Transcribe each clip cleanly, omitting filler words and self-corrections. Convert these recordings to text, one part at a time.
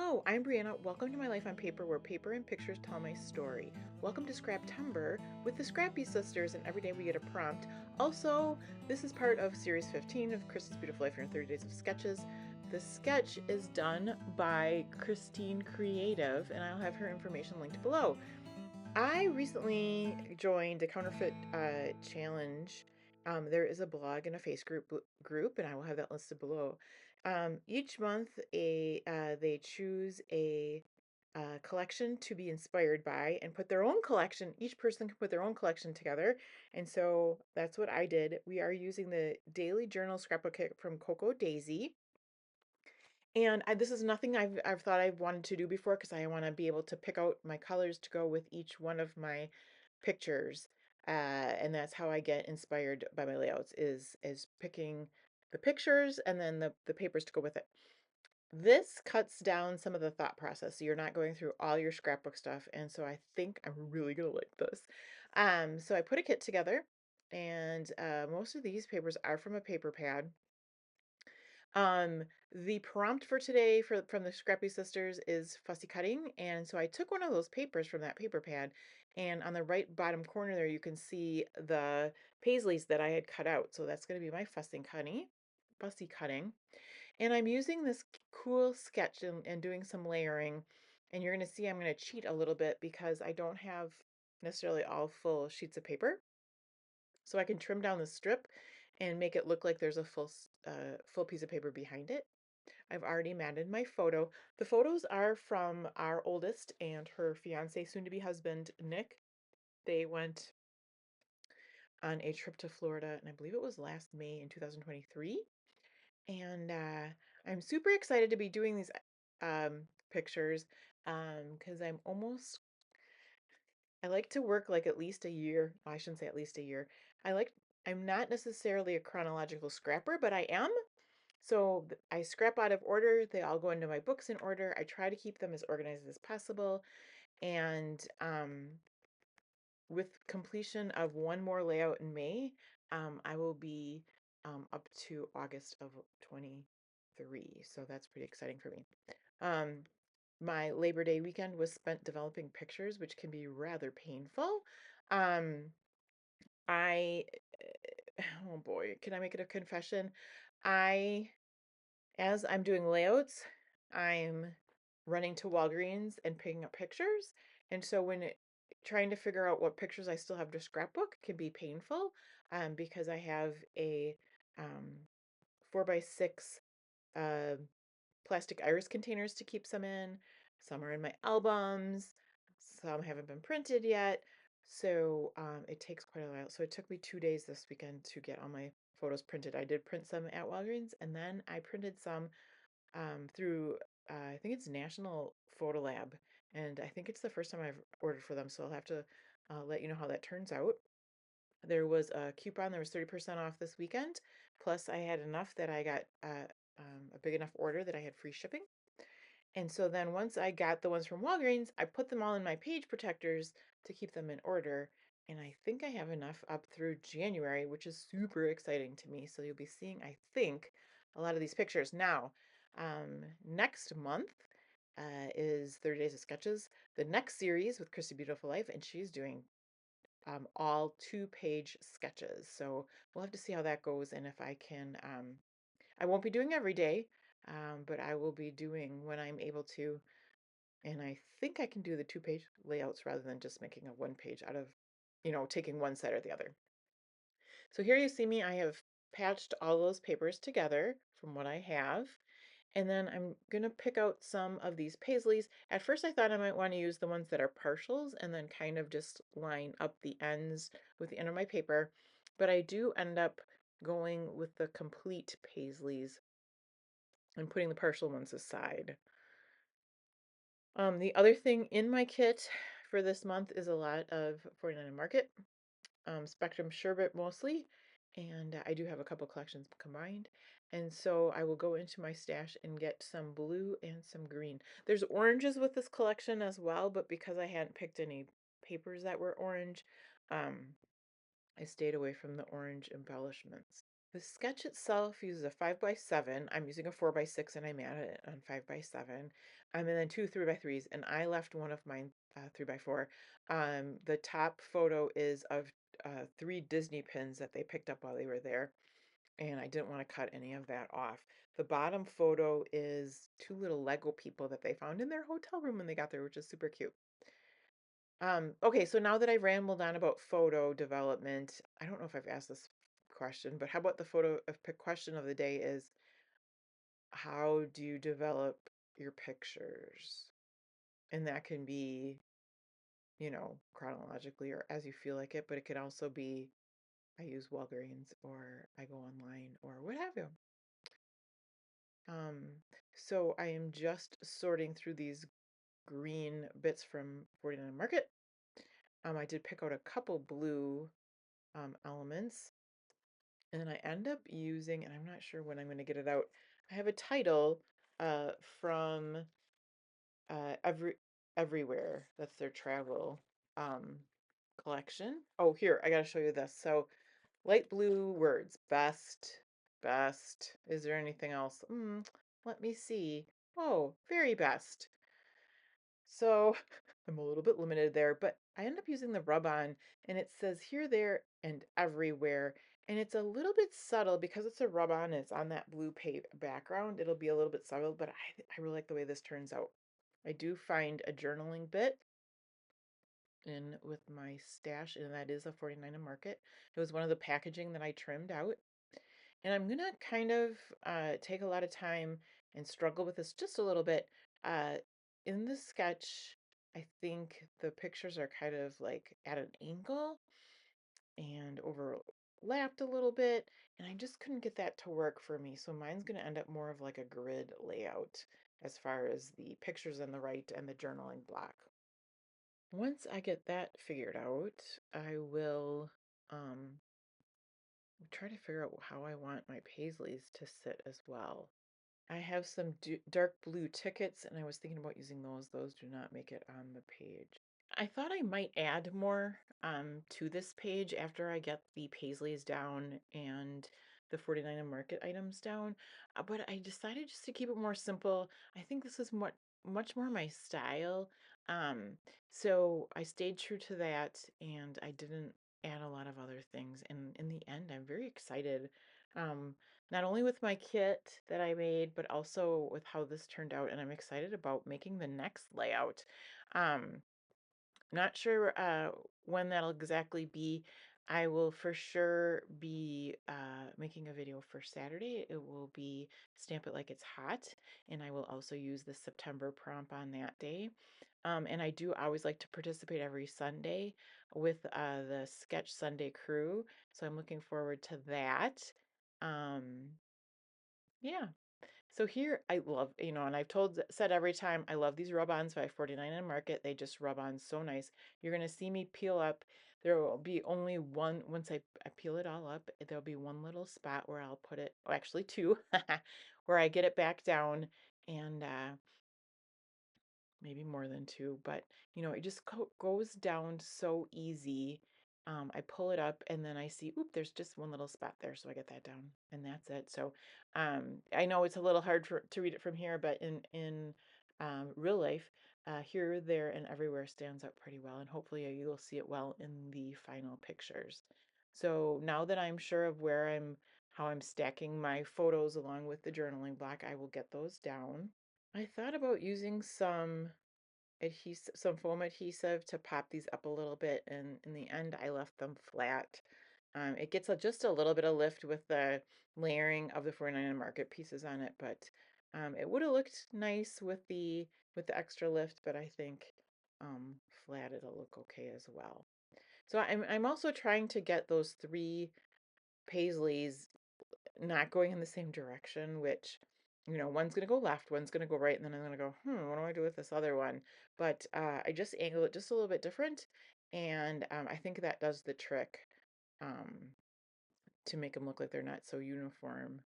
Hello, I'm Brianna. Welcome to my life on paper, where paper and pictures tell my story. Welcome to Scraptember with the Scrappy Sisters, and every day we get a prompt. Also, this is part of Series 15 of Chris's Beautiful Life in her 30 Days of Sketches. The sketch is done by Christine Creative, and I'll have her information linked below. I recently joined a counterfeit challenge. There is a blog and a group, and I will have that listed below. Each month, they choose a collection to be inspired by and put their own collection. Each person can put their own collection together, and so that's what I did. We are using the Daily Journal Scrapbook Kit from Coco Daisy. And this is nothing I've thought I've wanted to do before, because I want to be able to pick out my colors to go with each one of my pictures. And that's how I get inspired by my layouts, is picking the pictures and then the papers to go with it. This cuts down some of the thought process, so you're not going through all your scrapbook stuff, and so I think I'm really gonna like this. So I put a kit together, and most of these papers are from a paper pad. The prompt for today from the Scrappy Sisters is fussy cutting, and so I took one of those papers from that paper pad, and on the right bottom corner there you can see the paisleys that I had cut out. So that's going to be my fussy cutting, and I'm using this cool sketch and doing some layering, and you're going to see I'm going to cheat a little bit because I don't have necessarily all full sheets of paper, so I can trim down the strip and make it look like there's a full piece of paper behind it. I've already matted my photo. The photos are from our oldest and her fiance, soon to be husband, Nick. They went on a trip to Florida, and I believe it was last May in 2023. And I'm super excited to be doing these pictures, because I like to work like at least a year. I shouldn't say at least a year. I'm not necessarily a chronological scrapper, but I am. So I scrap out of order. They all go into my books in order. I try to keep them as organized as possible. And with completion of one more layout in May, I will be up to August of 23. So that's pretty exciting for me. Um, my Labor Day weekend was spent developing pictures, which can be rather painful. Um, I, oh boy, can I make it a confession? I As I'm doing layouts, I'm running to Walgreens and picking up pictures. And so trying to figure out what pictures I still have to scrapbook can be painful, because I have a 4x6 uh, plastic iris containers to keep some in. Some are in my albums. Some haven't been printed yet. So it takes quite a while. So it took me 2 days this weekend to get all my photos printed. I did print some at Walgreens, and then I printed some through, I think it's National Photo Lab, and I think it's the first time I've ordered for them, so I'll have to let you know how that turns out. There was a coupon, there was 30% off this weekend, plus I had enough that I got a big enough order that I had free shipping. And so then once I got the ones from Walgreens, I put them all in my page protectors to keep them in order. And I think I have enough up through January, which is super exciting to me. So you'll be seeing, I think, a lot of these pictures. Now, next month is 30 Days of Sketches, the next series with Chrissy Beautiful Life, and she's doing all 2-page sketches. So we'll have to see how that goes, and if I can I won't be doing every day, but I will be doing when I'm able to. And I think I can do the 2-page layouts rather than just making a 1-page out of, taking one side or the other. So here you see me, I have patched all those papers together from what I have. And then I'm going to pick out some of these paisleys. At first I thought I might want to use the ones that are partials and then kind of just line up the ends with the end of my paper. But I do end up going with the complete paisleys and putting the partial ones aside. The other thing in my kit for this month is a lot of 49 Market, Spectrum Sherbet mostly, and I do have a couple collections combined. And so I will go into my stash and get some blue and some green. There's oranges with this collection as well, but because I hadn't picked any papers that were orange, I stayed away from the orange embellishments. The sketch itself uses a 5x7. I'm using a 4x6 and I matted it on 5x7. And then two 3x3s, and I left one of mine 3x4. The top photo is of three Disney pins that they picked up while they were there, and I didn't want to cut any of that off. The bottom photo is two little Lego people that they found in their hotel room when they got there, which is super cute. Okay, so now that I've rambled on about photo development, I don't know if I've asked this question, but how about the question of the day is, how do you develop your pictures? And that can be, chronologically or as you feel like it, but it can also be I use Walgreens or I go online or what have you. So I am just sorting through these green bits from 49 Market. I did pick out a couple blue elements, and then I end up using, and I'm not sure when I'm going to get it out. I have a title from Everywhere. That's their travel um, collection. Oh, here, I got to show you this. So light blue words, best, best. Is there anything else? Let me see. Oh, very best. So I'm a little bit limited there, but I end up using the rub-on, and it says here, there, and everywhere. And it's a little bit subtle because it's a rub-on and it's on that blue background. It'll be a little bit subtle, but I really like the way this turns out. I do find a journaling bit in with my stash, and that is a 49 in Market. It was one of the packaging that I trimmed out. And I'm gonna kind of take a lot of time and struggle with this just a little bit. In the sketch, I think the pictures are kind of like at an angle and overlapped a little bit, and I just couldn't get that to work for me. So mine's gonna end up more of like a grid layout as far as the pictures on the right and the journaling block. Once I get that figured out, I will try to figure out how I want my paisleys to sit as well. I have some dark blue tickets, and I was thinking about using those. Those do not make it on the page. I thought I might add more to this page after I get the paisleys down and the 49 and Market items down, but I decided just to keep it more simple. I think this is much more my style. Um, so I stayed true to that, and I didn't add a lot of other things. And in the end, I'm very excited. Um, Not only with my kit that I made, but also with how this turned out, and I'm excited about making the next layout. Um, Not sure when that'll exactly be. I will for sure be making a video for Saturday. It will be Stamp It Like It's Hot, and I will also use the September prompt on that day. And I do always like to participate every Sunday with the Sketch Sunday crew, so I'm looking forward to that. Um, yeah. So here I love, and I've said every time, I love these rub-ons by 49 in Market. They just rub on so nice. You're going to see me peel up. There will be only one, once I peel it all up, there'll be one little spot where I'll put it, oh, actually two, where I get it back down, and maybe more than two, but it just goes down so easy. I pull it up and then I see, oop, there's just one little spot there, so I get that down, and that's it. So I know it's a little hard to read it from here, but in real life, here, there, and everywhere stands out pretty well, and hopefully you will see it well in the final pictures. So now that I'm sure of how I'm stacking my photos along with the journaling block, I will get those down. I thought about using some foam adhesive to pop these up a little bit, and in the end, I left them flat. It gets just a little bit of lift with the layering of the 49 Market pieces on it, but it would have looked nice with the extra lift, but I think flat it'll look okay as well. So I'm also trying to get those three paisleys not going in the same direction, which, one's going to go left, one's going to go right, and then I'm going to go, what do I do with this other one? But I just angle it just a little bit different, and I think that does the trick um, to make them look like they're not so uniform.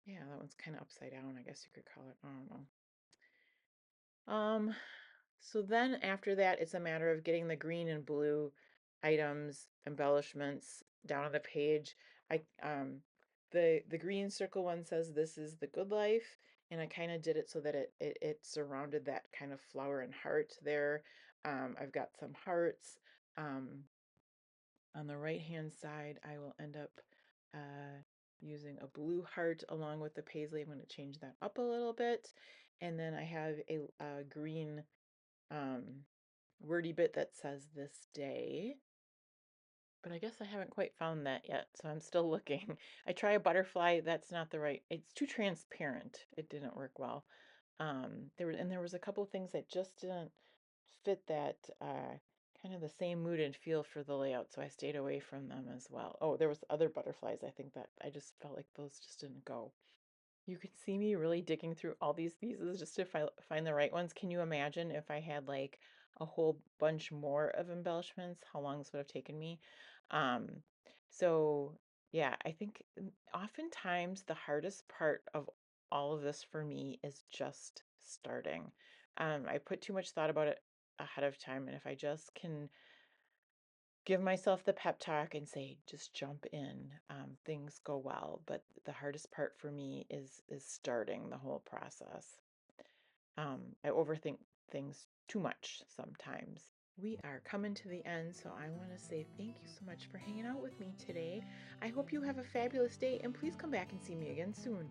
Yeah, that one's kind of upside down, I guess you could call it. I don't know. Um, so then after that, it's a matter of getting the green and blue items, embellishments down on the page. I the green circle one says this is the good life, and I kind of did it so that it surrounded that kind of flower and heart there. I've got some hearts. Um, on the right hand side, I will end up uh, using a blue heart along with the paisley. I'm going to change that up a little bit. And then I have a green wordy bit that says this day. But I guess I haven't quite found that yet, so I'm still looking. I try a butterfly, that's not the right, it's too transparent. It didn't work well. There was a couple of things that just didn't fit that kind of the same mood and feel for the layout, so I stayed away from them as well. Oh, there was other butterflies, I think that I just felt like those just didn't go. You could see me really digging through all these pieces just to find the right ones. Can you imagine if I had like a whole bunch more of embellishments, how long this would have taken me? Um, so yeah, I think oftentimes the hardest part of all of this for me is just starting. I put too much thought about it ahead of time, and if I just can give myself the pep talk and say just jump in, things go well. But the hardest part for me is starting the whole process. I overthink things too much sometimes. We are coming to the end, so I want to say thank you so much for hanging out with me today. I hope you have a fabulous day, and please come back and see me again soon.